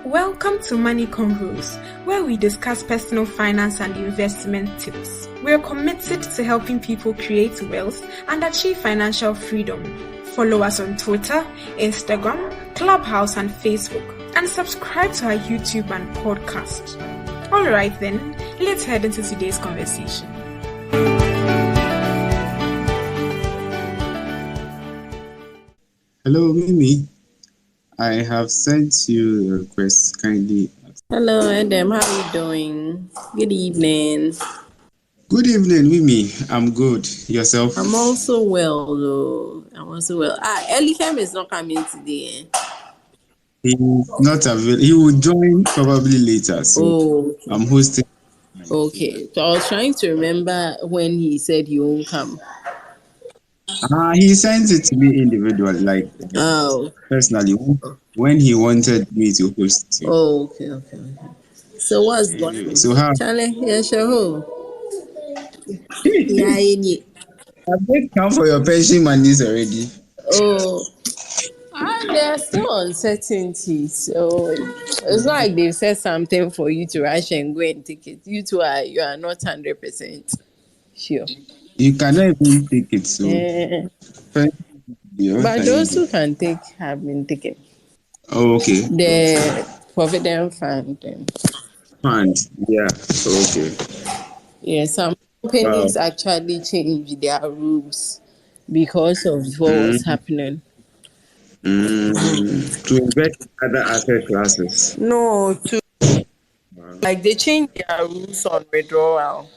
Welcome to Money Convos, where we discuss personal finance and investment tips. We're committed to helping people create wealth and achieve financial freedom. Follow us on Twitter, Instagram, Clubhouse, and Facebook, and subscribe to our YouTube and podcast. All right then, let's head into today's conversation. Hello, Mimi. I have sent you a request. Kindly. Hello, Adam. How are you doing? Good evening. Good evening, Mimi. I'm good. Yourself? I'm also well, though. Elikem is not coming today. He's not available. He will join probably later. So I'm hosting. Okay. So I was trying to remember when he said he won't come. He sent it to me individually, like personally, when he wanted me to host. Okay. So what's going on? So how? Charlie, yes, sure. Have they come for your pension monies already? There are still uncertainties. So it's not like they've said something for you to rush and go and take it. You are not 100% sure. You cannot even take it. So. But those who can take have been taken. Oh, okay. The Provident Fund. Yeah. Okay. Yeah, some companies actually changed their rules because of what was happening. To invest in other asset classes. No, like they changed their rules on withdrawal.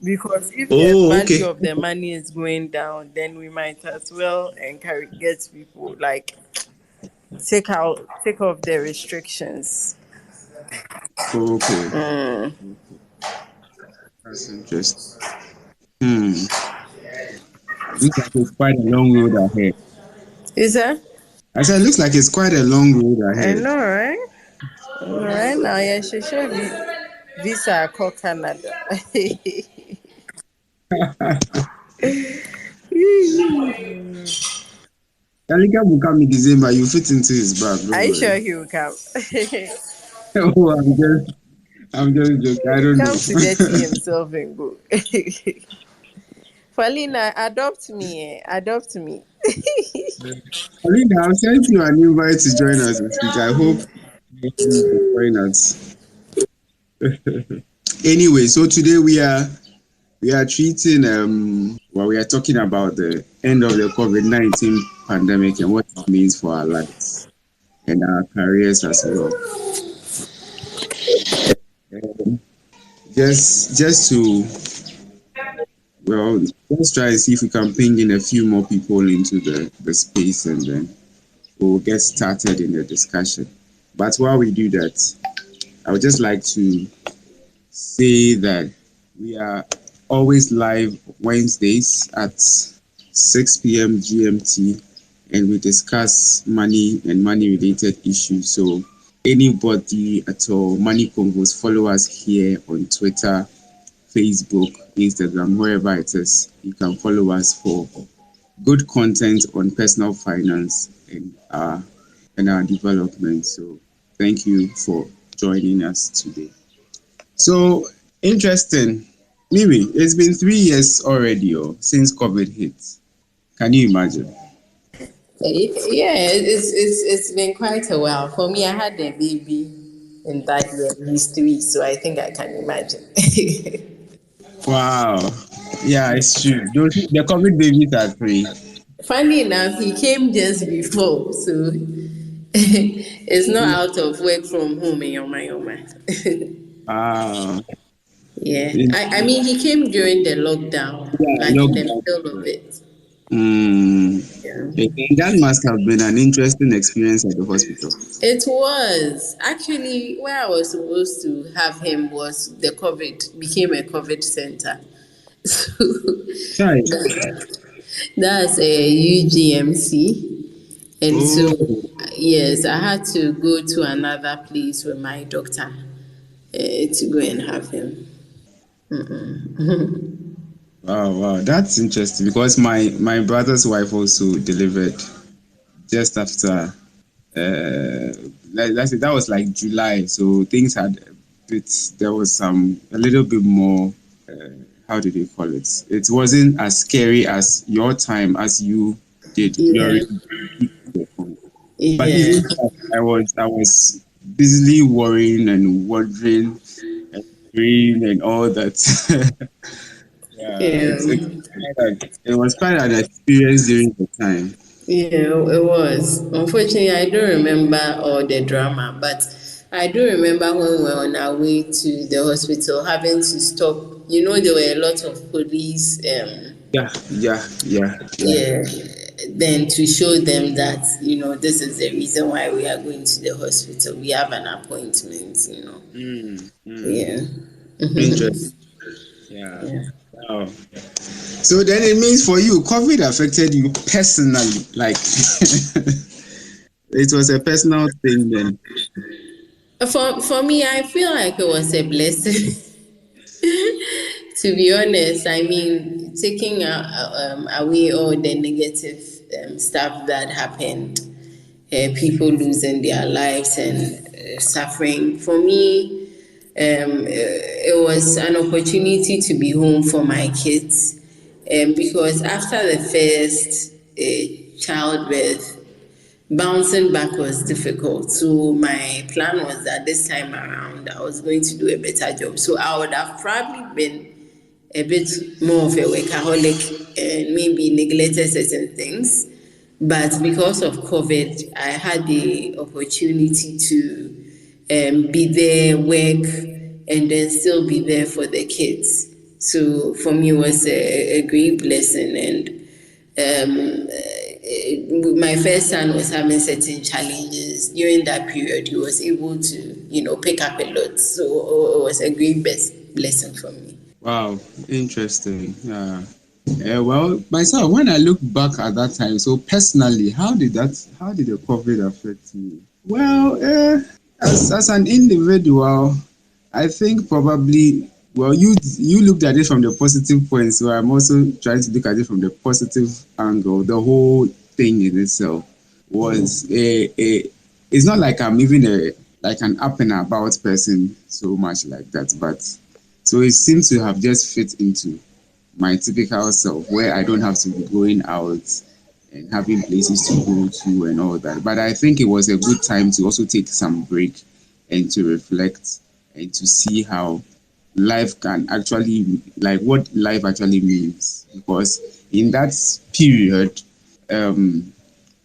Because if the value of the money is going down, then we might as well get people like take off the restrictions. Okay. That's interesting. Looks like it's quite a long road ahead. Is that? I said, looks like it's quite a long road ahead. I know, right? Right now, yeah, she should be visa call Canada. Kalika will come in December. You fit into his bag. Are you sure he will come? I'm just joking. I don't know. Come to dirty himself and go. Falina, adopt me. Falina, I've sent you an invite to join us this week. I hope you join us. Anyway, so today we are treating we are talking about the end of the COVID-19 pandemic and what it means for our lives and our careers as well. Just to let's try and see if we can ping in a few more people into the space, and then we'll get started in the discussion. But while we do that, I would just like to say that we are always live Wednesdays at 6 p.m. GMT, and we discuss money and money-related issues. So anybody at all, Money Convos, follow us here on Twitter, Facebook, Instagram, wherever it is. You can follow us for good content on personal finance and our development. So thank you for joining us today. So interesting. Mimi, it's been 3 years already since COVID hit. Can you imagine? Yeah, it's been quite a while. For me, I had a baby in that year, he's 3, so I think I can imagine. Wow. Yeah, it's true. The COVID babies are 3. Funny enough, he came just before, so it's not out of work from home in Yoma. Yeah, I mean, he came during the lockdown, in the middle of it. That must have been an interesting experience at the hospital. It was. Actually, where I was supposed to have him was became a COVID center. That's a UGMC. And so, yes, I had to go to another place with my doctor to go and have him. Wow, that's interesting because my brother's wife also delivered just after let's say that was like July, so things had there was a little bit more. How do they call it? It wasn't as scary as your time as you did Yeah. during the COVID. But Yeah. even I was busily worrying and wondering and praying and all that. Yeah, Yeah. it was quite an experience during the time. Yeah, it was. Unfortunately, I don't remember all the drama, but I do remember when we were on our way to the hospital having to stop. You know, there were a lot of police, Yeah. yeah, then to show them that, this is the reason why we are going to the hospital. We have an appointment. Mm. Yeah. Interesting. Yeah. Yeah. Wow. So then it means for you, COVID affected you personally. Like it was a personal thing then. For me, I feel like it was a blessing. To be honest, I mean, taking away all the negative stuff that happened, people losing their lives and suffering. For me, it was an opportunity to be home for my kids, because after the first childbirth, bouncing back was difficult. So my plan was that this time around I was going to do a better job. So I would have probably been a bit more of a workaholic and maybe neglected certain things. But because of COVID, I had the opportunity to be there, work, and then still be there for the kids. So for me, it was a great blessing. And my first son was having certain challenges during that period. He was able to, pick up a lot. So it was a great blessing for me. Wow, interesting. Yeah. Well, myself, when I look back at that time, so personally, how did the COVID affect me? Well, as an individual, I think probably, well, you looked at it from the positive point, so I'm also trying to look at it from the positive angle. The whole thing in itself was it's not like I'm even like an up and about person so much like that, but so it seems to have just fit into my typical self where I don't have to be going out and having places to go to and all that. But I think it was a good time to also take some break and to reflect and to see how life can actually, like what life actually means. Because in that period, um,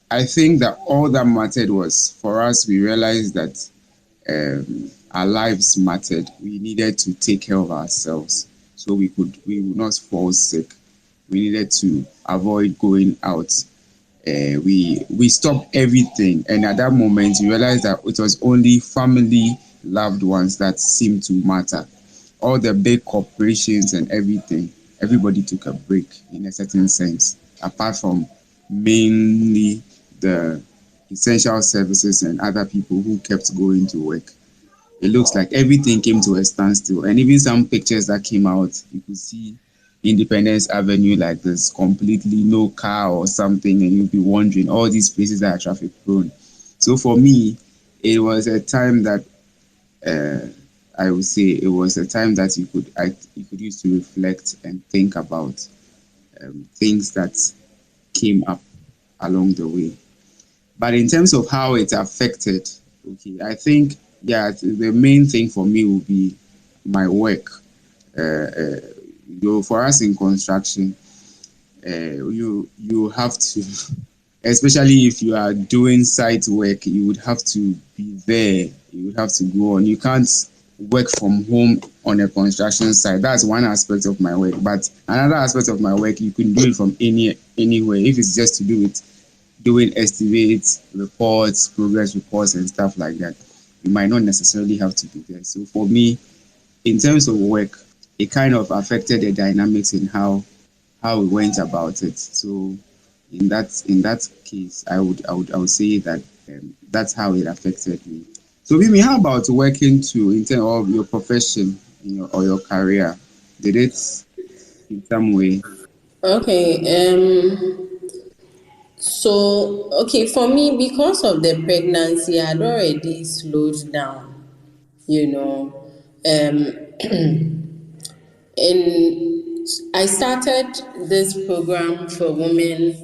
I think that all that mattered was for us, we realized that our lives mattered. We needed to take care of ourselves so we would not fall sick. We needed to avoid going out. We stopped everything, and at that moment, we realized that it was only family, loved ones that seemed to matter. All the big corporations and everything, everybody took a break in a certain sense, apart from mainly the essential services and other people who kept going to work. It looks like everything came to a standstill. And even some pictures that came out, you could see Independence Avenue like this, completely no car or something, and you'll be wondering all these places that are traffic prone. So for me, it was a time that I would say it was a time that you could use to reflect and think about things that came up along the way. But in terms of how it affected, okay, I think the main thing for me would be my work. For us in construction, you have to, especially if you are doing site work, you would have to be there. You would have to go on. You can't work from home on a construction site. That's one aspect of my work. But another aspect of my work, you can do it from anywhere. If it's just to do with doing estimates, reports, progress reports, and stuff like that, you might not necessarily have to be there. So for me, in terms of work, it kind of affected the dynamics in how we went about it. So in that case, I would say that that's how it affected me. So Mimi, how about working too in terms of your profession, or your career? Did it in some way? Okay. So, okay, for me, because of the pregnancy, I had already slowed down, you know. In I started this program for women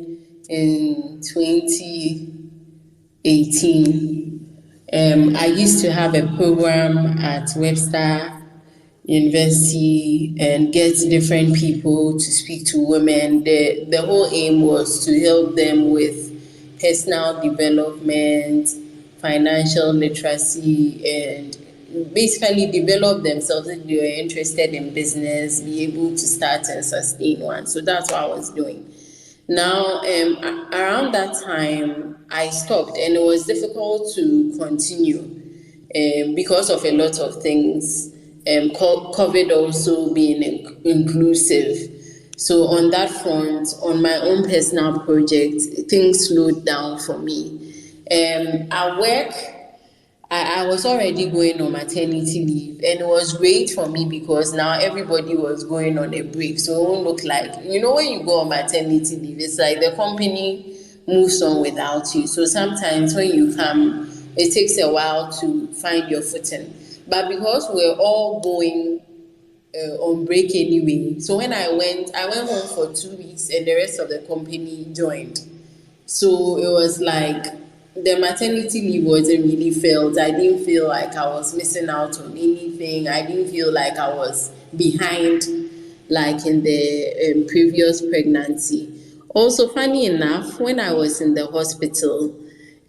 in 2018. I used to have a program at Webster University and get different people to speak to women. The whole aim was to help them with personal development, financial literacy, and basically develop themselves if they were interested in business, be able to start and sustain one. So that's what I was doing. Now, around that time, I stopped, and it was difficult to continue because of a lot of things. COVID also being inclusive. So on that front, on my own personal project, things slowed down for me. At work, I was already going on maternity leave, and it was great for me because now everybody was going on a break. So it won't look like, when you go on maternity leave, it's like the company moves on without you. So sometimes when you come, it takes a while to find your footing. But because we're all going on break anyway, so when I went home for 2 weeks, and the rest of the company joined. So it was like the maternity leave wasn't really felt. I didn't feel like I was missing out on anything. I didn't feel like I was behind, like in the previous pregnancy. Also, funny enough, when I was in the hospital,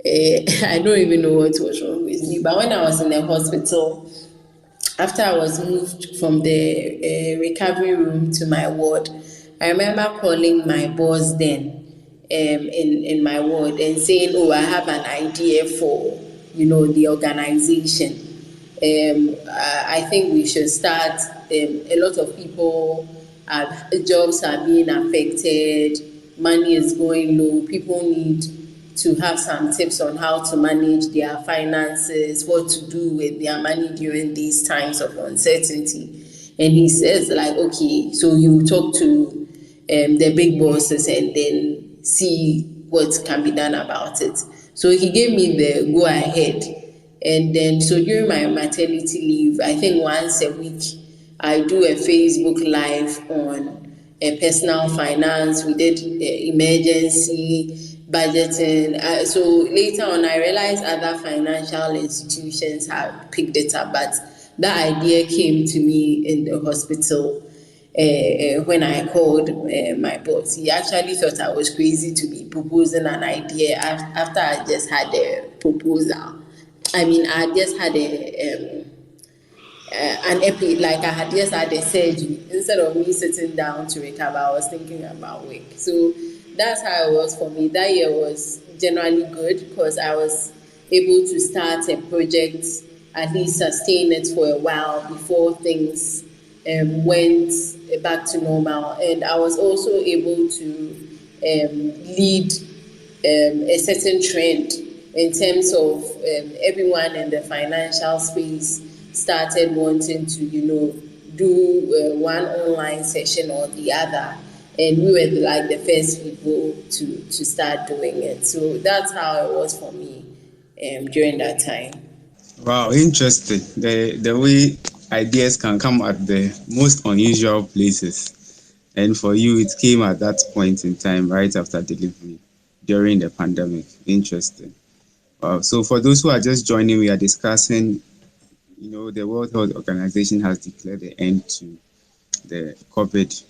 I don't even know what was wrong with me, but when I was in the hospital, after I was moved from the recovery room to my ward, I remember calling my boss then in my ward and saying, "Oh, I have an idea for the organization. I think we should start. A lot of people, jobs are being affected. Money is going low. People need to have some tips on how to manage their finances, what to do with their money during these times of uncertainty." And he says, like, okay, so you talk to the big bosses and then see what can be done about it. So he gave me the go ahead. And then, so during my maternity leave, I think once a week, I do a Facebook Live on personal finance. We did emergency budgeting. So later on, I realized other financial institutions have picked it up, but that idea came to me in the hospital. When I called my boss, he actually thought I was crazy to be proposing an idea after I just had a proposal. I mean, I just had an epi, like I had just had a surgery. Instead of me sitting down to recover, I was thinking about work. So that's how it was for me. That year was generally good because I was able to start a project, at least sustain it for a while before things went back to normal. And I was also able to lead a certain trend in terms of everyone in the financial space started wanting to, do one online session or the other. And we were like the first people to start doing it. So that's how it was for me during that time. Wow, interesting. The way ideas can come at the most unusual places. And for you, it came at that point in time, right after delivery, during the pandemic. Interesting. Wow. So for those who are just joining, we are discussing, the World Health Organization has declared the end to the COVID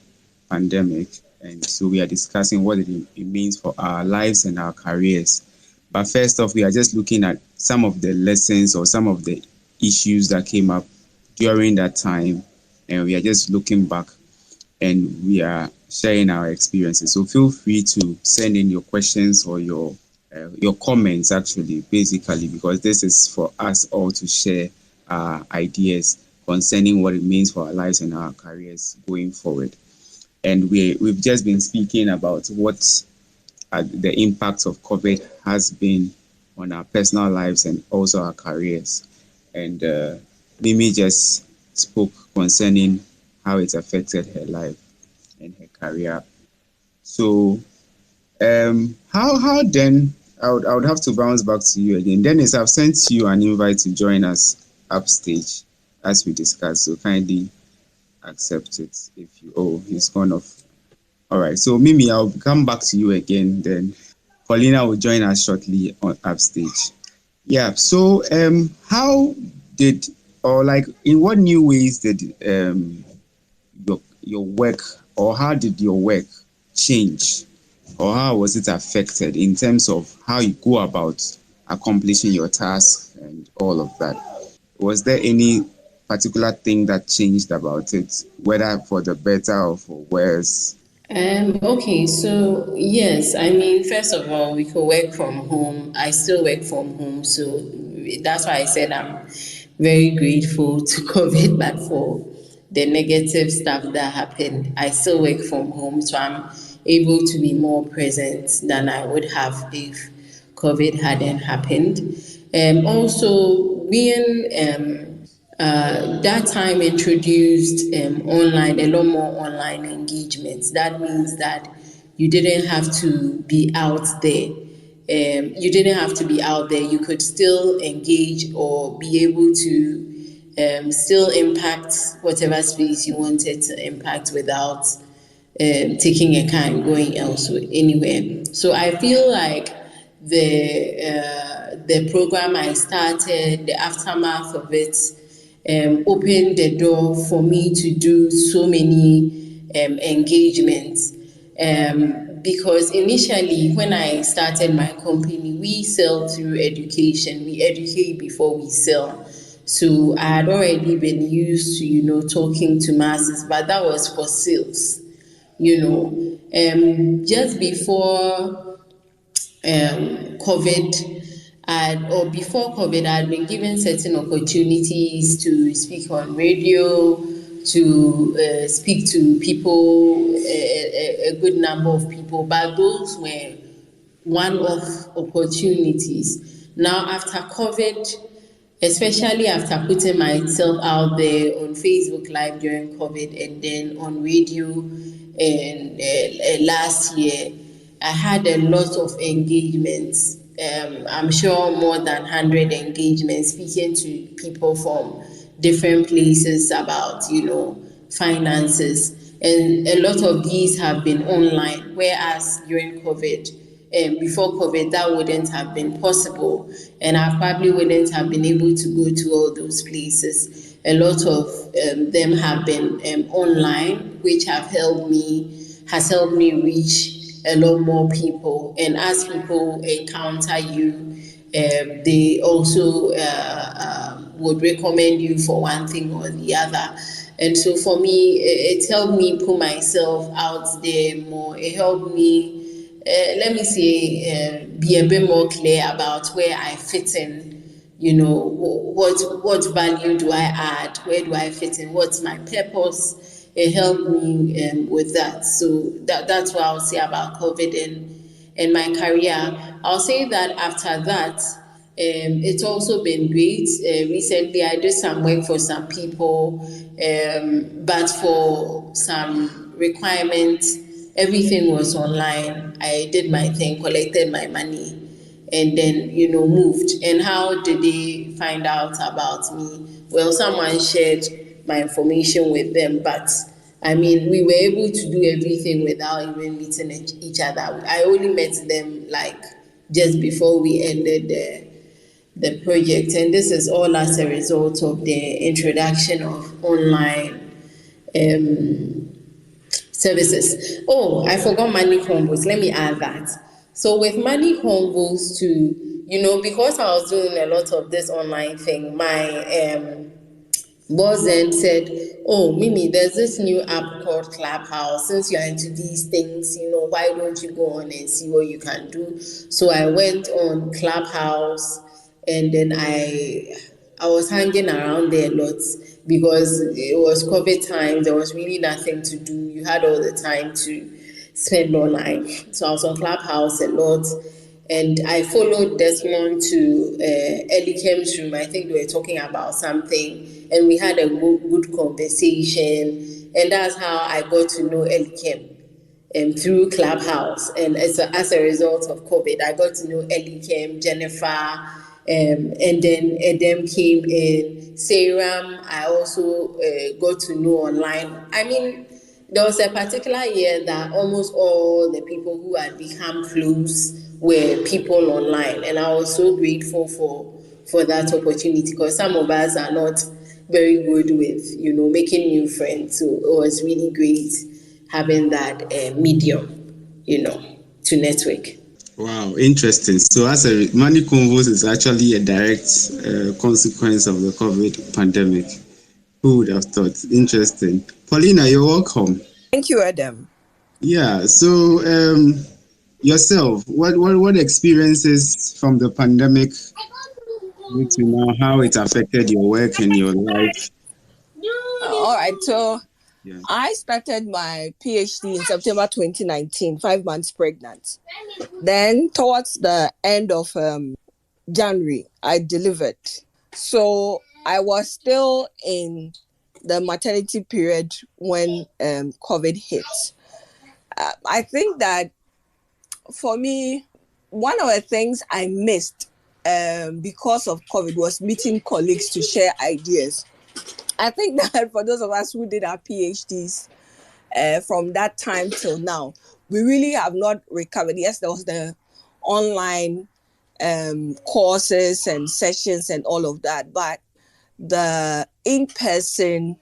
pandemic. And so we are discussing what it means for our lives and our careers. But first off, we are just looking at some of the lessons or some of the issues that came up during that time. And we are just looking back and we are sharing our experiences. So feel free to send in your questions or your comments, actually, basically, because this is for us all to share our ideas concerning what it means for our lives and our careers going forward. And we've just been speaking about what the impact of COVID has been on our personal lives and also our careers. And Mimi just spoke concerning how it affected her life and her career. So, How then? I would have to bounce back to you again. Dennis, I've sent you an invite to join us upstage as we discussed. So kindly accept it if you. Oh, he's gone off. All right. So Mimi, I'll come back to you again. Then Paulina will join us shortly on upstage. Yeah. So how did, or like in what new ways did your work, or how did your work change, or how was it affected in terms of how you go about accomplishing your task and all of that? Was there any particular thing that changed about it, whether for the better or for worse? Okay, so yes, I mean, first of all, we could work from home. I still work from home, so that's why I said I'm very grateful to COVID, but for the negative stuff that happened, I still work from home, so I'm able to be more present than I would have if COVID hadn't happened. Also, being that time introduced online, a lot more online engagements. That means that you didn't have to be out there. You didn't have to be out there. You could still engage or be able to still impact whatever space you wanted to impact without taking a car and going elsewhere, anywhere. So I feel like the program I started, the aftermath of it, opened the door for me to do so many engagements. Because initially, when I started my company, we sell through education. We educate before we sell. So I had already been used to, talking to masses, but that was for sales. Just before COVID, or before COVID, I had been given certain opportunities to speak on radio, to speak to people, a good number of people, but those were one-off opportunities. Now, after COVID, especially after putting myself out there on Facebook Live during COVID and then on radio and last year, I had a lot of engagements. I'm sure more than 100 engagements, speaking to people from different places about, finances. And a lot of these have been online, whereas during COVID, before COVID, that wouldn't have been possible. And I probably wouldn't have been able to go to all those places. A lot of them have been online, which has helped me reach a lot more people. And as people encounter you, they also would recommend you for one thing or the other. And so for me, it helped me put myself out there more. It helped me, be a bit more clear about where I fit in. What value do I add? Where do I fit in? What's my purpose? It helped me with that. So that's what I'll say about COVID and my career. I'll say that after that, it's also been great. Recently, I did some work for some people, but for some requirements, everything was online. I did my thing, collected my money, and then, moved. And how did they find out about me? Well, someone shared my information with them, but I mean, we were able to do everything without even meeting each other. I only met them like just before we ended the project, and this is all as a result of the introduction of online services. Oh, I forgot money convos. Let me add that. So with money convos too, because I was doing a lot of this online thing, my boss then said, "Oh, Mimi, there's this new app called Clubhouse. Since you're into these things, why don't you go on and see what you can do?" So I went on Clubhouse, and then I was hanging around there a lot because it was COVID time. There was really nothing to do. You had all the time to spend online. So I was on Clubhouse a lot. And I followed Desmond to Elikem's room. I think they were talking about something, and we had a good conversation. And that's how I got to know Elikem. through Clubhouse, and as a result of COVID, I got to know Ellie came, Jennifer, and then Edem came in. Seram, I also got to know online. I mean, there was a particular year that almost all the people who had become close were people online, and I was so grateful for that opportunity, because some of us are not very good with making new friends. So it was really great having that medium, to network. Wow, interesting. So, as a money convos is actually a direct consequence of the COVID pandemic. Who would have thought? Interesting. Paulina, you're welcome. Thank you, Adam. Yeah. So, yourself, what experiences from the pandemic to now, how it affected your work and your life? All right. So, yeah. I started my PhD in September 2019, 5 months pregnant. Then, towards the end of January, I delivered. So, I was still in the maternity period when COVID hit. I think that for me, one of the things I missed because of COVID was meeting colleagues to share ideas. I think that for those of us who did our PhDs from that time till now, we really have not recovered. Yes, there was the online courses and sessions and all of that, but the in-person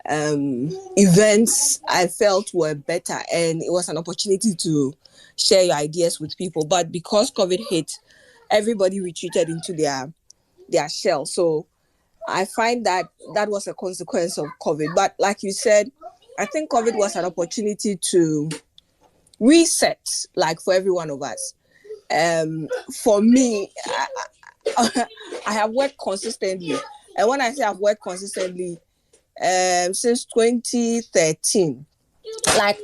events I felt were better, and it was an opportunity to share your ideas with people. But because COVID hit, everybody retreated into their shell. So I find that was a consequence of COVID. But like you said, I think COVID was an opportunity to reset, like for every one of us. For me, I have worked consistently. And when I say I've worked consistently, since 2013, like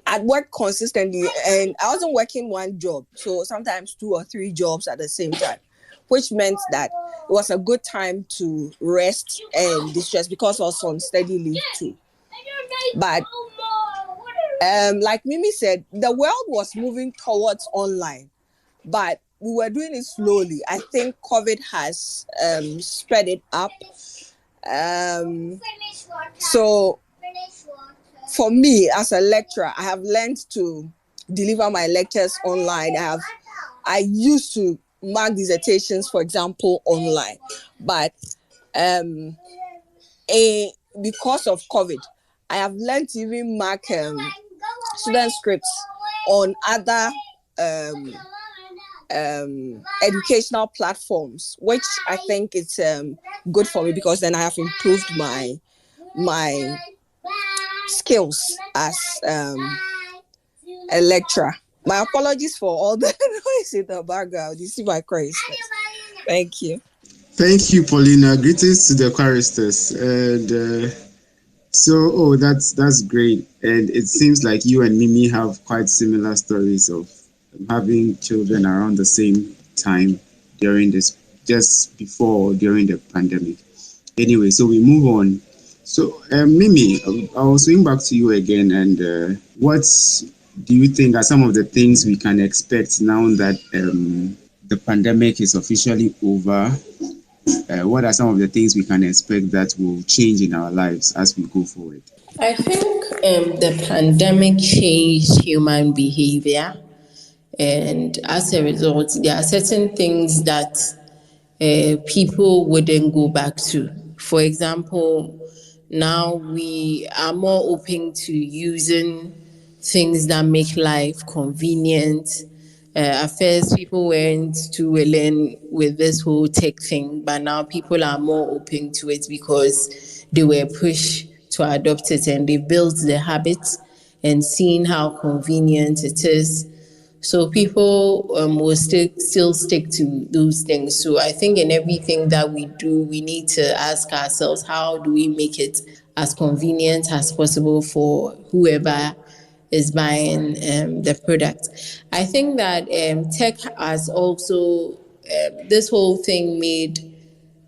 I'd worked consistently, and I wasn't working one job, so sometimes 2 or 3 jobs at the same time, which meant that it was a good time to rest and distress, because I was on steady leave too. But like Mimi said, the world was moving towards online, but we were doing it slowly. I think COVID has sped it up. So for me as a lecturer, I have learned to deliver my lectures online. I used to mark dissertations, for example, online, but because of COVID, I have learned to even mark student scripts on other educational platforms, which I think it's good for me, because then I have improved my skills as a lecturer. My apologies for all the noise in the background. You see my choristers. Thank you. Thank you, Paulina. Greetings to the choristers. And that's great. And it seems like you and Mimi have quite similar stories of having children around the same time during this, just before or during the pandemic. Anyway, so we move on. So, Mimi, I'll swing back to you again. And what do you think are some of the things we can expect now that the pandemic is officially over? What are some of the things we can expect that will change in our lives as we go forward? I think the pandemic changed human behavior, and as a result, there are certain things that people wouldn't go back to. For example, now we are more open to using things that make life convenient. At first, people weren't too willing with this whole tech thing, but now people are more open to it because they were pushed to adopt it, and they built the habits and seen how convenient it is. So people will still stick to those things. So I think in everything that we do, we need to ask ourselves, how do we make it as convenient as possible for whoever is buying the product? I think that tech has also, this whole thing made,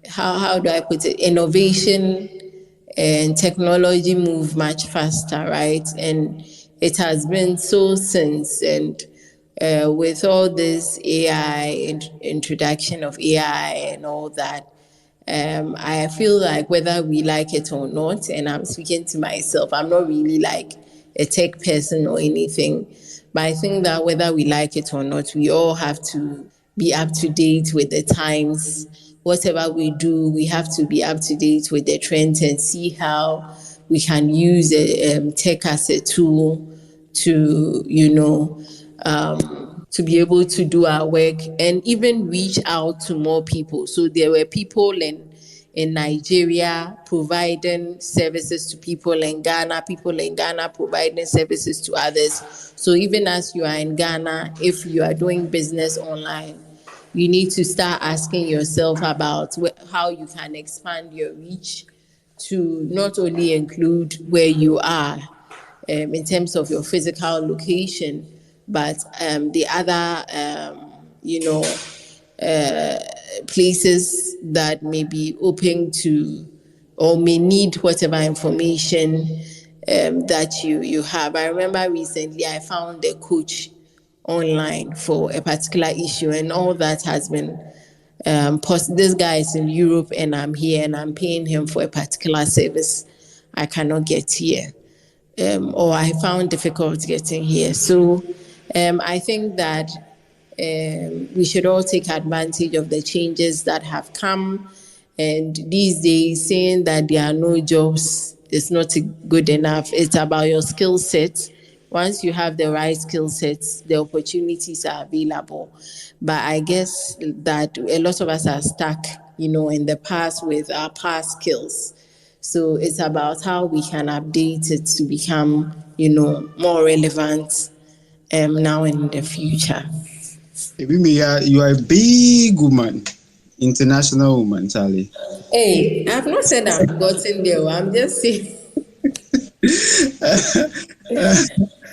how do I put it, innovation and technology move much faster, right? And it has been so since. And with all this AI, introduction of AI and all that, I feel like whether we like it or not, and I'm speaking to myself, I'm not really like a tech person or anything, but I think that whether we like it or not, we all have to be up to date with the times. Whatever we do, we have to be up to date with the trends and see how we can use tech as a tool to, to be able to do our work and even reach out to more people. So there were people in Nigeria providing services to people in Ghana providing services to others. So even as you are in Ghana, if you are doing business online, you need to start asking yourself about how you can expand your reach to not only include where you are in terms of your physical location, but the other, places that may be open to or may need whatever information that you have. I remember recently I found a coach online for a particular issue, and all that has been this guy is in Europe and I'm here and I'm paying him for a particular service I cannot get here, or I found difficult getting here. So I think that we should all take advantage of the changes that have come. And these days, saying that there are no jobs is not good enough. It's about your skill set. Once you have the right skill sets, the opportunities are available. But I guess that a lot of us are stuck, in the past with our past skills. So it's about how we can update it to become, more relevant now and in the future. You are a big woman, international woman, Charlie. Hey, I've not said I've gotten there. I'm just saying.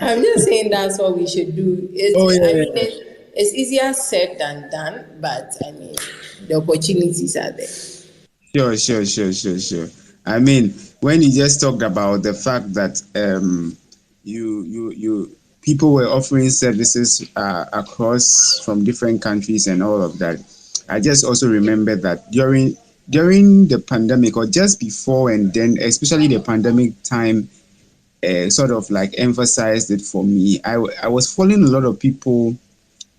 I'm just saying that's what we should do. It's easier said than done, but I mean, the opportunities are there. Sure. I mean, when you just talked about the fact that you people were offering services across from different countries and all of that, I just also remember that during the pandemic or just before and then, especially the pandemic time, sort of like emphasized it for me. I was following a lot of people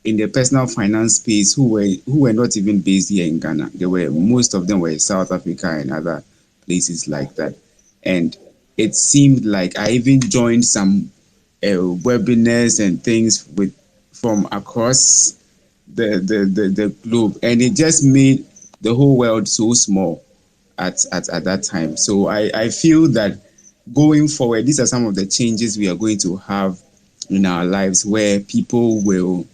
in the personal finance space who were not even based here in Ghana. Most of them were in South Africa and other places like that. And it seemed like I even joined some webinars and things from across the globe, and it just made the whole world so small at that time. So I feel that going forward, these are some of the changes we are going to have in our lives, where people will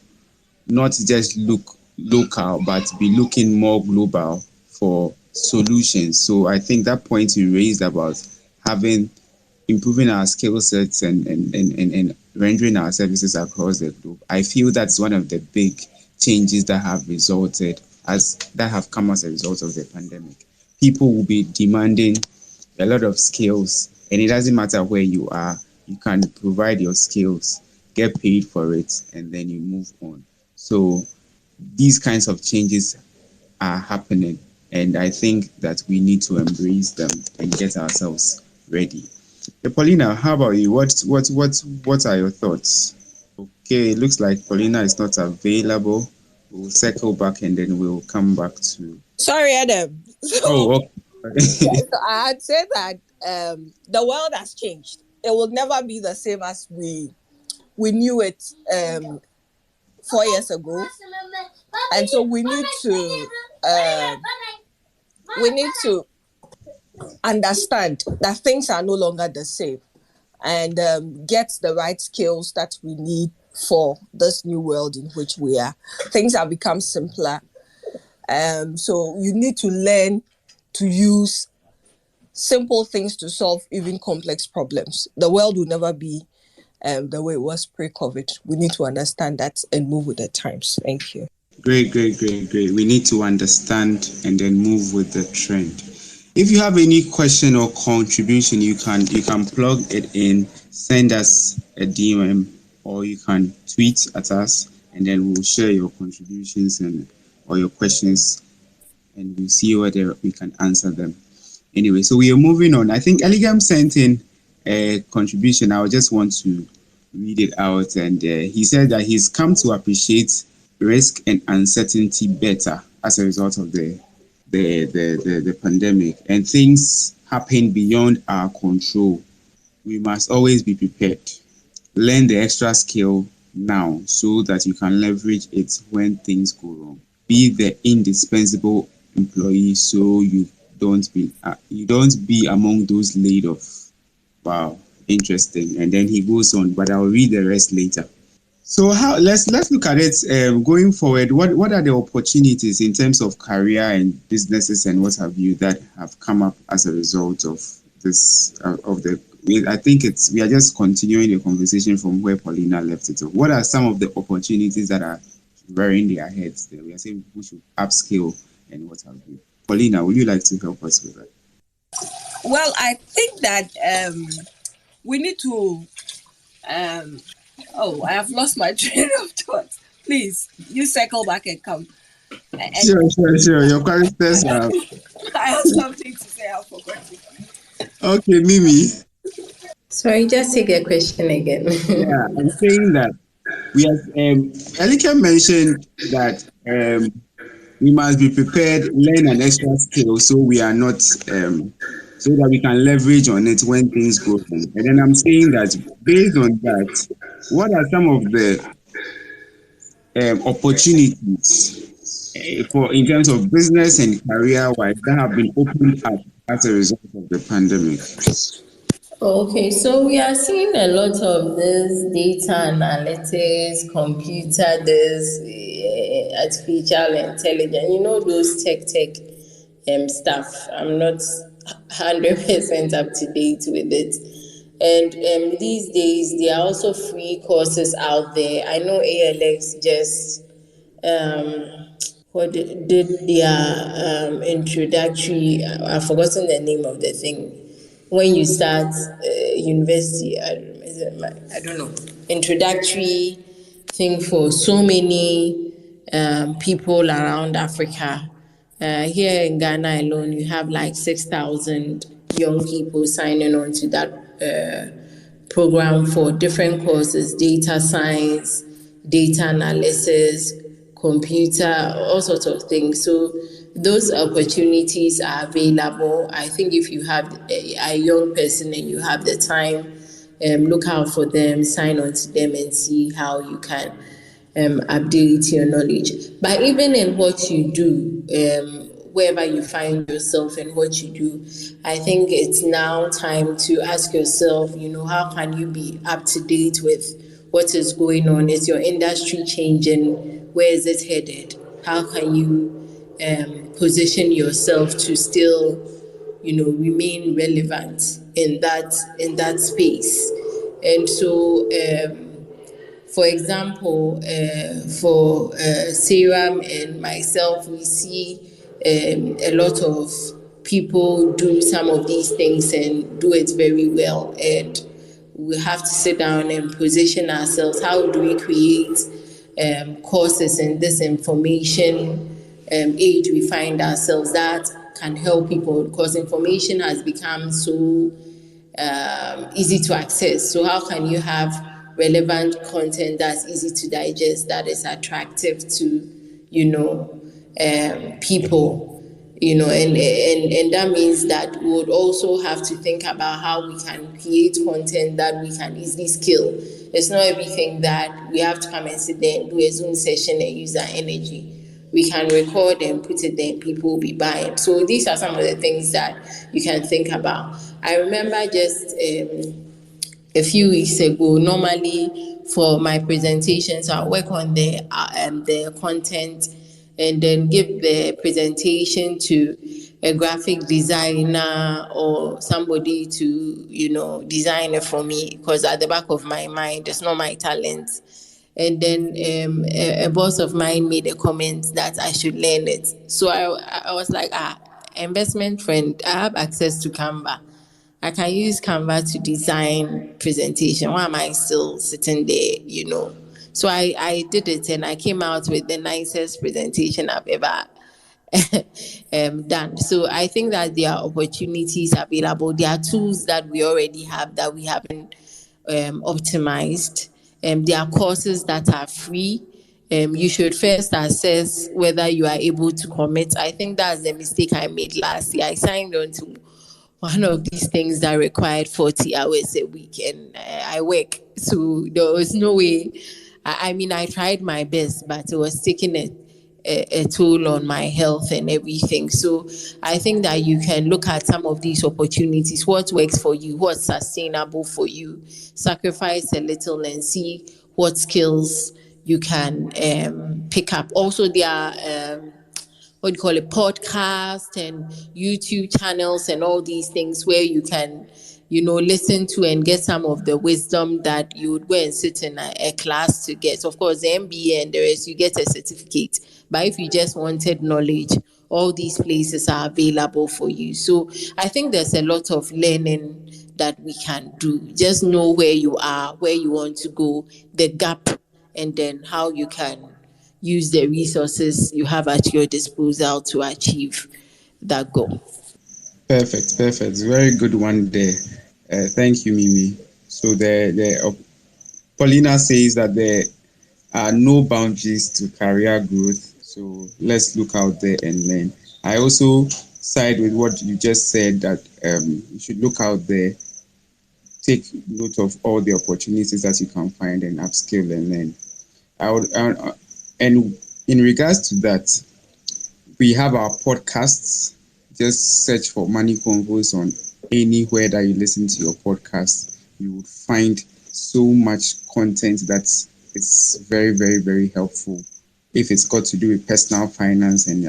not just look local, but be looking more global for solutions. So I think that point you raised about improving our skill sets and rendering our services across the globe, I feel that's one of the big changes that have come as a result of the pandemic. People will be demanding a lot of skills, and it doesn't matter where you are, you can provide your skills, get paid for it, and then you move on. So these kinds of changes are happening, and I think that we need to embrace them and get ourselves ready. Paulina, how about you? What are your thoughts? Okay, it looks like Paulina is not available. We'll circle back and then we'll come back to. Sorry, Adam. Okay. So I had said that the world has changed. It will never be the same as we knew it 4 years ago, and so we need to understand that things are no longer the same, and get the right skills that we need for this new world in which we are. Things have become simpler, so you need to learn to use simple things to solve even complex problems. The world will never be the way it was pre-COVID. We need to understand that and move with the times. Thank you. Great. We need to understand and then move with the trend. If you have any question or contribution, you can plug it in send us a DM or you can tweet at us, and then we'll share your contributions and or your questions, and we'll see whether we can answer them. Anyway, so we are moving on. I think Eligam sent in a contribution. I just want to read it out, and he said that he's come to appreciate risk and uncertainty better as a result of the pandemic, and things happen beyond our control. We must always be prepared. Learn the extra skill now so that you can leverage it when things go wrong. Be the indispensable employee so you don't be among those laid off. Wow, interesting. And then he goes on, but I'll read the rest later. So let's look at it going forward. What are the opportunities in terms of career and businesses and what have you that have come up as a result of this I think we are just continuing the conversation from where Paulina left it off. What are some of the opportunities that are rearing their heads there? We are saying we should upskill and what have you. Paulina, would you like to help us with that? Well, I think that we need to. I have lost my train of thought. Please, you circle back and come. Sure. Your characters are. I have something to say. I forgot it. Okay, Mimi. Sorry, just take a question again. Yeah, I'm saying that we have. Elika mentioned that we must be prepared, learn an extra skill, so we are not. So that we can leverage on it when things go wrong. And then I'm saying that based on that, what are some of the opportunities in terms of business and career-wise that have been opened up as a result of the pandemic? Okay, so we are seeing a lot of this data analytics, computer, this artificial intelligence, those tech stuff. I'm not 100% up to date with it. And these days, there are also free courses out there. I know ALX just did their introductory, I've forgotten the name of the thing. When you start university, I don't know, introductory thing for so many people around Africa. Here in Ghana alone, you have like 6,000 young people signing on to that program for different courses: data science, data analysis, computer, all sorts of things. So those opportunities are available. I think if you have a young person and you have the time, look out for them, sign on to them and see how you can update your knowledge. But even in what you do, wherever you find yourself and what you do, I think it's now time to ask yourself, how can you be up to date with what is going on? Is your industry changing? Where is it headed? How can you position yourself to still, remain relevant in that space? And so, for example, for Sarah and myself, we see a lot of people do some of these things and do it very well. And we have to sit down and position ourselves. How do we create courses in this information age we find ourselves that can help people? Because information has become so easy to access. So how can you have relevant content that's easy to digest, that is attractive to, people? And that means that we would also have to think about how we can create content that we can easily scale. It's not everything that we have to come and sit there and do a Zoom session and use our energy. We can record and put it there and people will be buying. So these are some of the things that you can think about. I remember just a few weeks ago, normally for my presentations, I work on the content and then give the presentation to a graphic designer or somebody to, design it for me, because at the back of my mind, it's not my talent. And then a boss of mine made a comment that I should learn it. So I was like, investment friend, I have access to Canva. I can use Canva to design presentation. Why am I still sitting there, So I did it and I came out with the nicest presentation I've ever done. So I think that there are opportunities available. There are tools that we already have that we haven't optimized. There are courses that are free. You should first assess whether you are able to commit. I think that's the mistake I made last year. I signed on to one of these things that required 40 hours a week, and I work. So there was no way. I mean, I tried my best, but it was taking a toll on my health and everything. So I think that you can look at some of these opportunities, what works for you, what's sustainable for you, sacrifice a little and see what skills you can pick up. Also, there are what do you call it, podcast and YouTube channels and all these things where you can, listen to and get some of the wisdom that you would go and sit in a class to get. Of course, the MBA and the rest, you get a certificate. But if you just wanted knowledge, all these places are available for you. So I think there's a lot of learning that we can do. Just know where you are, where you want to go, the gap, and then how you can use the resources you have at your disposal to achieve that goal. Perfect. Very good one there. Thank you, Mimi. So Paulina says that there are no boundaries to career growth. So let's look out there and learn. I also side with what you just said, that you should look out there, take note of all the opportunities that you can find and upskill and learn. And in regards to that, we have our podcasts. Just search for Money Convos on anywhere that you listen to your podcast. You would find so much content that is very, very, very helpful if it's got to do with personal finance and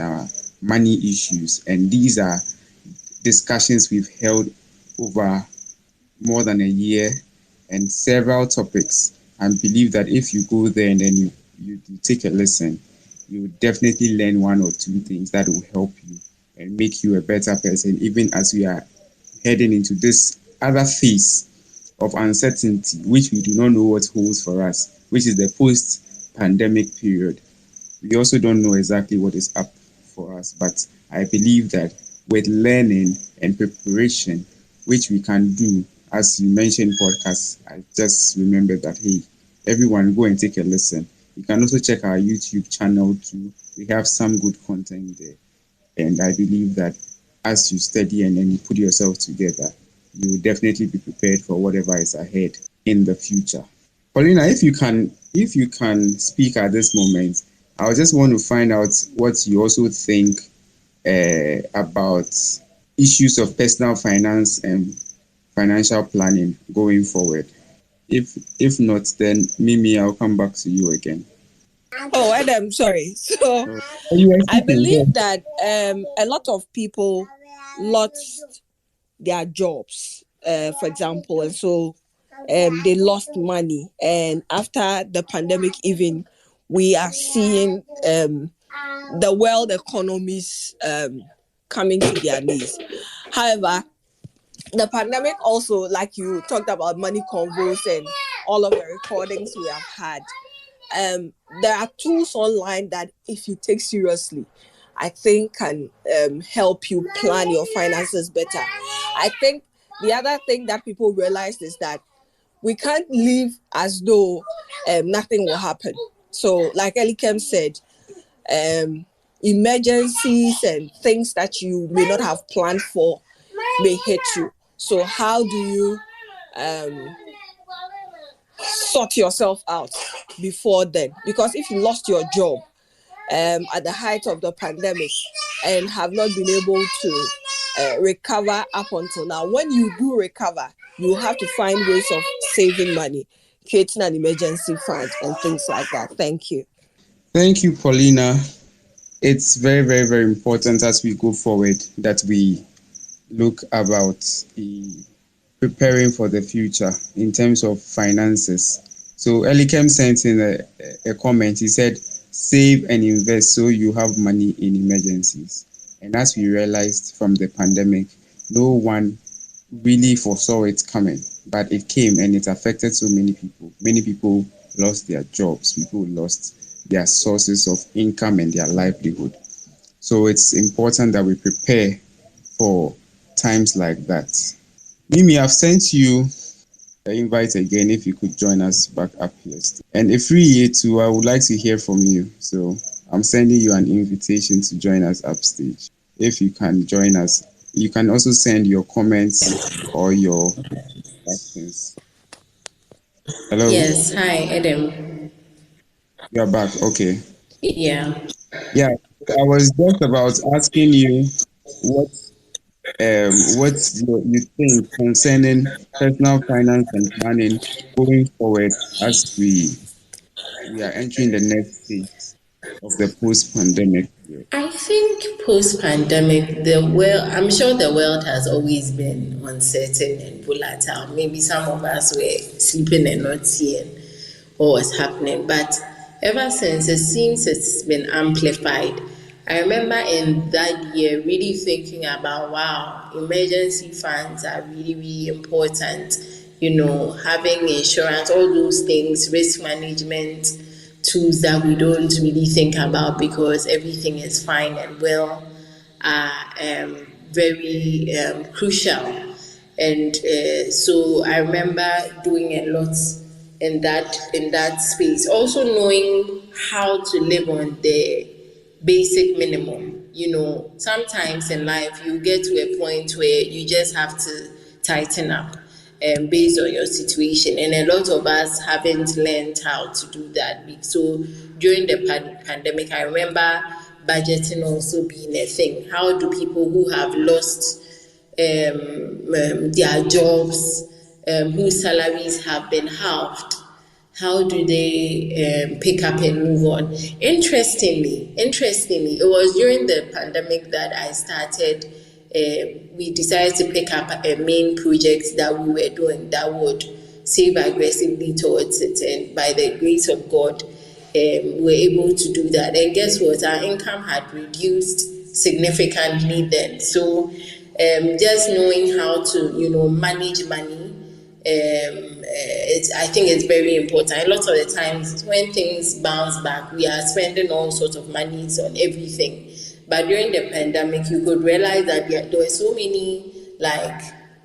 money issues. And these are discussions we've held over more than a year and several topics. And believe that if you go there and then you take a listen, you will definitely learn one or two things that will help you and make you a better person, even as we are heading into this other phase of uncertainty, which we do not know what holds for us, which is the post-pandemic period. We also don't know exactly what is up for us, but I believe that with learning and preparation, which we can do, as you mentioned podcasts, I just remembered that, hey, everyone go and take a listen. You can also check our YouTube channel too. We have some good content there. And I believe that as you study and then you put yourself together, you will definitely be prepared for whatever is ahead in the future. Paulina, if you can speak at this moment, I just want to find out what you also think about issues of personal finance and financial planning going forward. If not, then Mimi, I'll come back to you again. Oh, Adam, sorry. So I believe that a lot of people lost their jobs, for example, and so they lost money. And after the pandemic, even we are seeing the world economies coming to their knees. However, the pandemic also, like you talked about Money Convos and all of the recordings we have had, there are tools online that if you take seriously, I think can help you plan your finances better. I think the other thing that people realize is that we can't live as though nothing will happen. So like Elikem said, emergencies and things that you may not have planned for may hit you. So how do you sort yourself out before then? Because if you lost your job at the height of the pandemic and have not been able to recover up until now, when you do recover, you have to find ways of saving money, creating an emergency fund and things like that. Thank you. Thank you, Paulina. It's very, very, very important as we go forward that we look about preparing for the future in terms of finances. So Elikem sent in a comment. He said, save and invest so you have money in emergencies. And as we realized from the pandemic, no one really foresaw it coming, but it came and it affected so many people. Many people lost their jobs, people lost their sources of income and their livelihood. So it's important that we prepare for times like that. Mimi, I've sent you an invite again if you could join us back up here. And if free too, I would like to hear from you. So I'm sending you an invitation to join us upstage. If you can join us, you can also send your comments or your questions. Hello? Yes, hi, Adam. You're back. Okay. Yeah. Yeah, I was just about asking you what you think concerning personal finance and planning going forward as we are entering the next phase of the post-pandemic period. I think post-pandemic, I'm sure the world has always been uncertain and volatile. Maybe some of us were sleeping and not seeing what was happening, but ever since it seems it's been amplified. I remember in that year really thinking about, wow, emergency funds are really, really important. Having insurance, all those things, risk management tools that we don't really think about because everything is fine and well are very crucial. And so I remember doing a lot in that space. Also knowing how to live on the basic minimum. Sometimes in life you get to a point where you just have to tighten up based on your situation, and a lot of us haven't learned how to do that. So during the pandemic, I remember budgeting also being a thing. How do people who have lost their jobs, whose salaries have been halved, how do they pick up and move on? Interestingly, it was during the pandemic that I started. We decided to pick up a main project that we were doing that would save aggressively towards it, and by the grace of God, we were able to do that. And guess what? Our income had reduced significantly then. So just knowing how to manage money, I think it's very important. A lot of the times when things bounce back, we are spending all sorts of monies on everything. But during the pandemic, you could realize that there were so many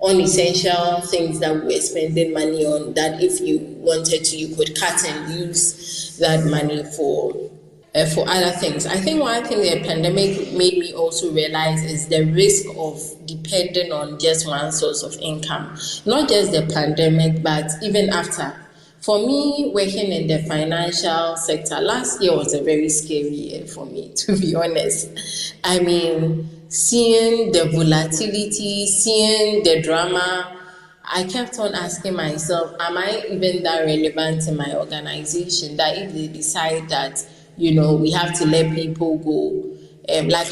unessential things that we were spending money on that if you wanted to, you could cut and use that money for other things. I think one thing the pandemic made me also realize is the risk of depending on just one source of income. Not just the pandemic, but even after. For me, working in the financial sector, last year was a very scary year for me, to be honest. I mean, seeing the volatility, seeing the drama, I kept on asking myself, am I even that relevant in my organization that if they decide that, we have to let people go,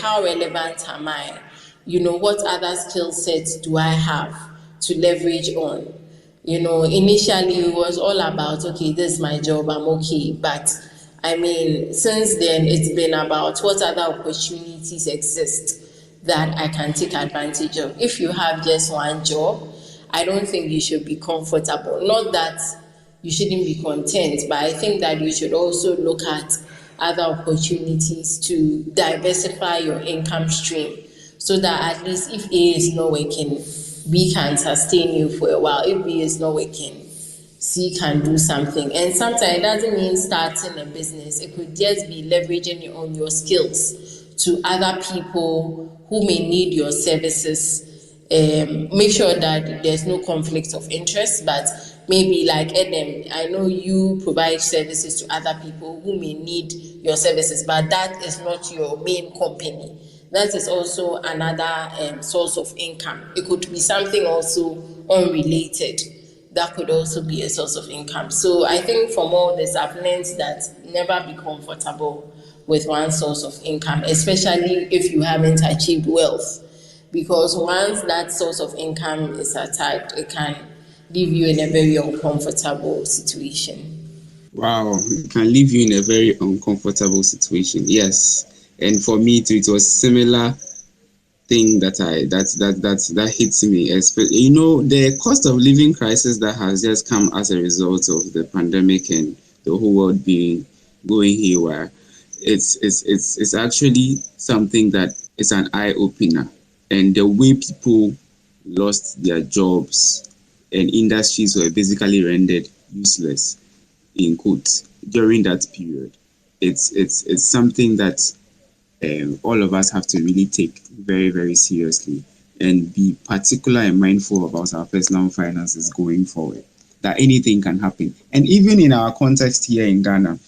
how relevant am I? What other skill sets do I have to leverage on? Initially it was all about, okay, this is my job, I'm okay. But I mean, since then it's been about what other opportunities exist that I can take advantage of. If you have just one job, I don't think you should be comfortable. Not that you shouldn't be content, but I think that you should also look at other opportunities to diversify your income stream so that at least if A is not working, B can sustain you for a while. If B is not working, C can do something. And sometimes it doesn't mean starting a business. It could just be leveraging on your skills to other people who may need your services. Make sure that there's no conflict of interest, but maybe like Adam, I know you provide services to other people who may need your services, but that is not your main company. That is also another source of income. It could be something also unrelated. That could also be a source of income. So I think from all this, I've learned that never be comfortable with one source of income, especially if you haven't achieved wealth. Because once that source of income is attacked, it can leave you in a very uncomfortable situation. Wow, it can leave you in a very uncomfortable situation. Yes. And for me too, it was similar thing that hits me. You know, the cost of living crisis that has just come as a result of the pandemic and the whole world being going haywire. It's actually something that is an eye opener, and the way people lost their jobs and industries were basically rendered useless in quotes during that period. It's something that all of us have to really take very, very seriously and be particular and mindful about our personal finances going forward. That anything can happen. And even in our context here in Ghana,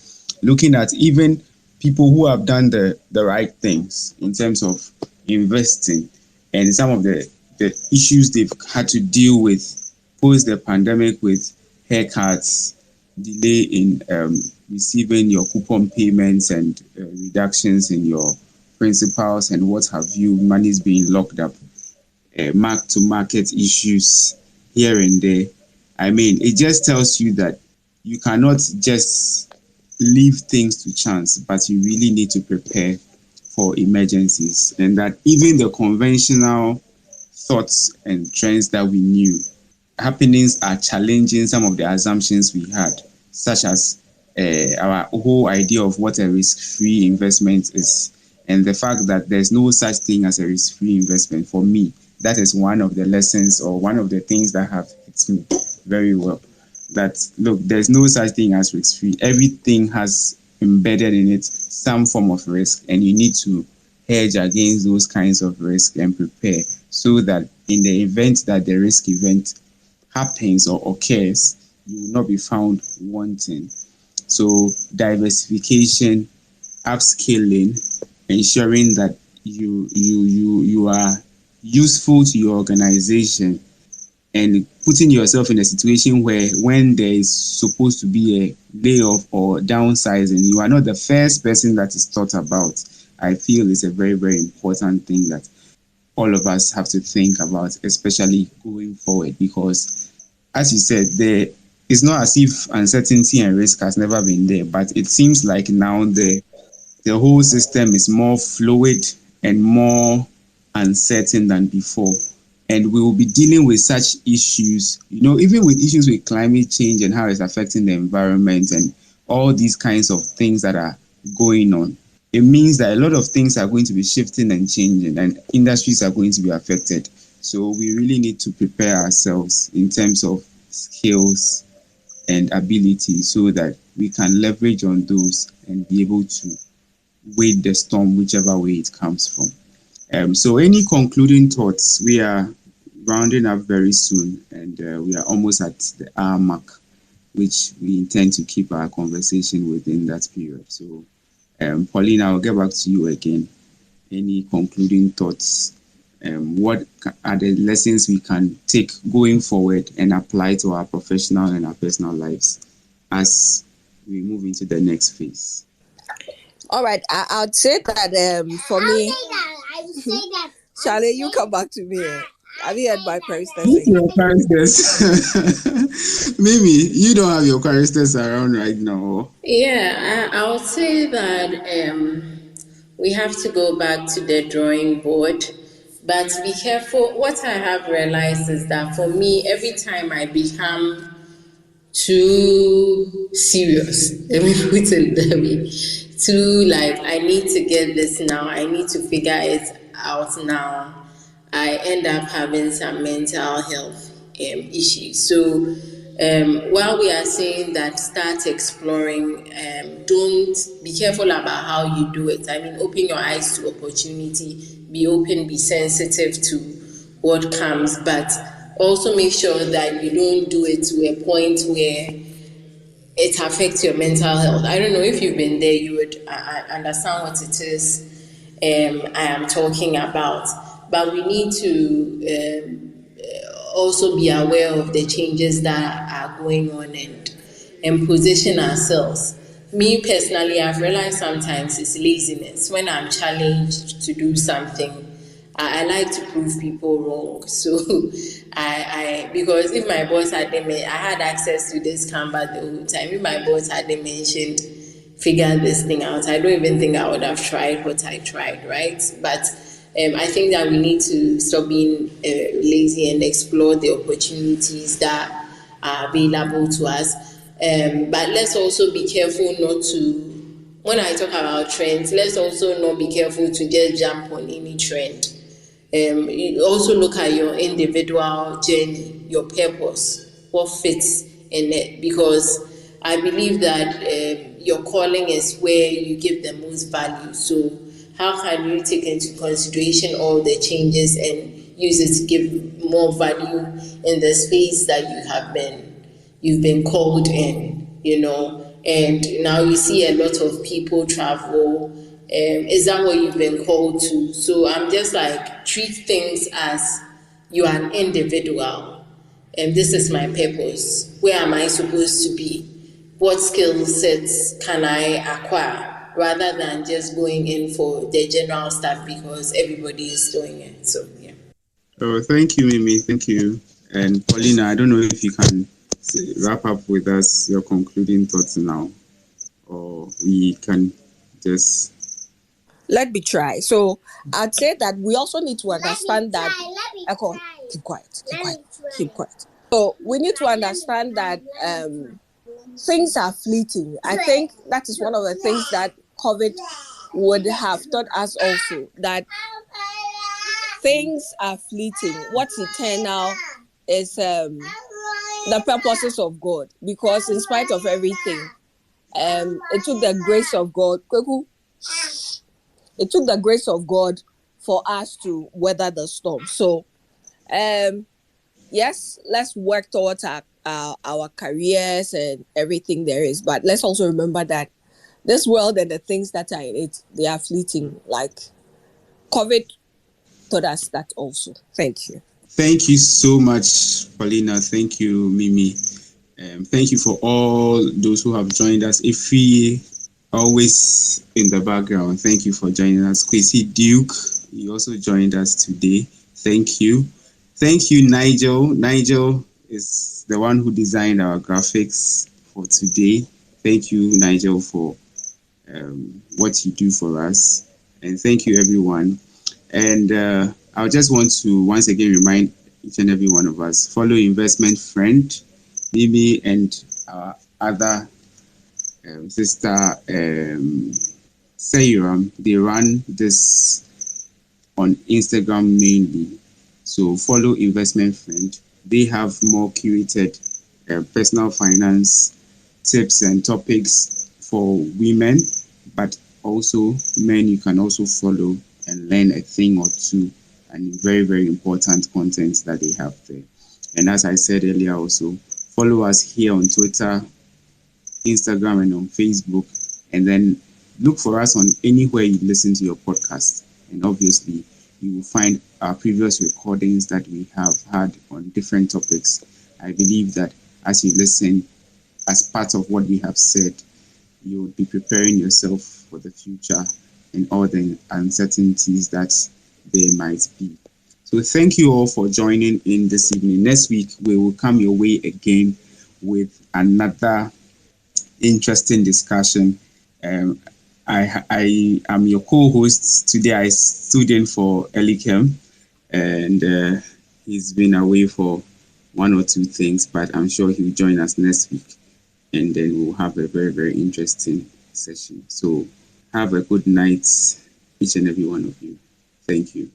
looking at even people who have done the right things in terms of investing and some of the issues they've had to deal with post the pandemic with haircuts, delay in receiving your coupon payments and reductions in your principals and what have you, money's being locked up, mark to market issues here and there. I mean, it just tells you that you cannot just leave things to chance, but you really need to prepare for emergencies, and that even the conventional thoughts and trends that we knew happenings are challenging some of the assumptions we had, such as our whole idea of what a risk-free investment is, and the fact that there's no such thing as a risk-free investment. For me, that is one of the lessons or one of the things that have hit me very well. That look, there's no such thing as risk-free. Everything has embedded in it some form of risk, and you need to hedge against those kinds of risk and prepare so that in the event that the risk event happens or occurs, you will not be found wanting. So diversification, upskilling, ensuring that you are useful to your organization, and putting yourself in a situation where when there is supposed to be a layoff or downsizing, you are not the first person that is thought about. I feel it's a very, very important thing that all of us have to think about, especially going forward, because as you said, it's not as if uncertainty and risk has never been there, but it seems like now the whole system is more fluid and more uncertain than before. And we will be dealing with such issues, even with issues with climate change and how it's affecting the environment and all these kinds of things that are going on. It means that a lot of things are going to be shifting and changing, and industries are going to be affected. So we really need to prepare ourselves in terms of skills and ability so that we can leverage on those and be able to wade the storm whichever way it comes from. So any concluding thoughts? We are rounding up very soon, and we are almost at the hour mark, which we intend to keep our conversation within that period. So Pauline, I'll get back to you again. Any concluding thoughts? What are the lessons we can take going forward and apply to our professional and our personal lives as we move into the next phase? All right, I'd say that for me, I would say that. Charlie, you come back to me. Have you heard my choristers? Your choristers. Mimi, you don't have your choristers around right now. Yeah, I would say that we have to go back to the drawing board, but be careful. What I have realized is that for me, every time I become too serious, let me put it that way, too like I need to get this now, I need to figure it out now, I end up having some mental health issues. So while we are saying that start exploring, don't be careful about how you do it. I mean, open your eyes to opportunity, be open, be sensitive to what comes, but also make sure that you don't do it to a point where it affects your mental health. I don't know if you've been there, you would understand what it is I am talking about. But we need to also be aware of the changes that are going on and position ourselves. Me personally, I've realized sometimes it's laziness. When I'm challenged to do something, I like to prove people wrong. So I because if my boss I had access to this Canva the whole time. If my boss hadn't mentioned figure this thing out, I don't even think I would have tried what I tried, right? But I think that we need to stop being lazy and explore the opportunities that are available to us. But let's also be careful not to, when I talk about trends, let's also not be careful to just jump on any trend. You also look at your individual journey, your purpose, what fits in it, because I believe that your calling is where you give the most value. So how can you take into consideration all the changes and use it to give more value in the space that you've been called in, and now you see a lot of people travel. Is that what you've been called to? So I'm just like, treat things as you are an individual, and this is my purpose. Where am I supposed to be? What skill sets can I acquire, rather than just going in for the general stuff because everybody is doing it. So yeah. Oh, thank you, Mimi. Thank you. And Paulina, I don't know if you can wrap up with us your concluding thoughts now, or we can just... Let me try. So I'd say that we also need to understand that. Keep quiet. So we need to understand that things are fleeting. I think that is one of the things that COVID would have taught us also, that things are fleeting. What's eternal is the purposes of God, because in spite of everything, it took the grace of God. It took the grace of God for us to weather the storm. So, yes, let's work towards our careers and everything there is. But let's also remember that this world and the things that are in it, they are fleeting. Like COVID taught us that also. Thank you. Thank you so much, Paulina. Thank you, Mimi. Thank you for all those who have joined us. Ify, always in the background, thank you for joining us. Kwesi Duke, you also joined us today. Thank you. Thank you, Nigel. Nigel is the one who designed our graphics for today. Thank you, Nigel, for what you do for us. And thank you, everyone. And I just want to once again remind each and every one of us, follow Investment Friend, Mimi, and our other sister, Sayuram. They run this on Instagram mainly. So follow Investment Friend. They have more curated personal finance tips and topics for women, but also men. You can also follow and learn a thing or two, and very, very important content that they have there. And as I said earlier also, follow us here on Twitter, Instagram, and on Facebook, and then look for us on anywhere you listen to your podcast. And obviously, you will find our previous recordings that we have had on different topics. I believe that as you listen, as part of what we have said, you will be preparing yourself for the future and all the uncertainties that there might be. So thank you all for joining in this evening. Next week, we will come your way again with another interesting discussion. I am your co-host. Today I stood in for Elikem, and he's been away for one or two things, but I'm sure he'll join us next week, and then we'll have a very, very interesting session. So have a good night, each and every one of you. Thank you.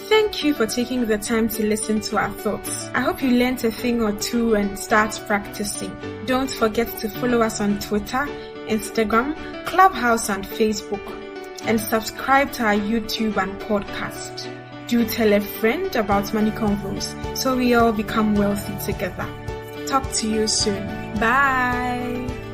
Thank you for taking the time to listen to our thoughts. I hope you learned a thing or two and start practicing. Don't forget to follow us on Twitter, Instagram, Clubhouse, and Facebook. And subscribe to our YouTube and podcast. Do tell a friend about Money Convos so we all become wealthy together. Talk to you soon. Bye.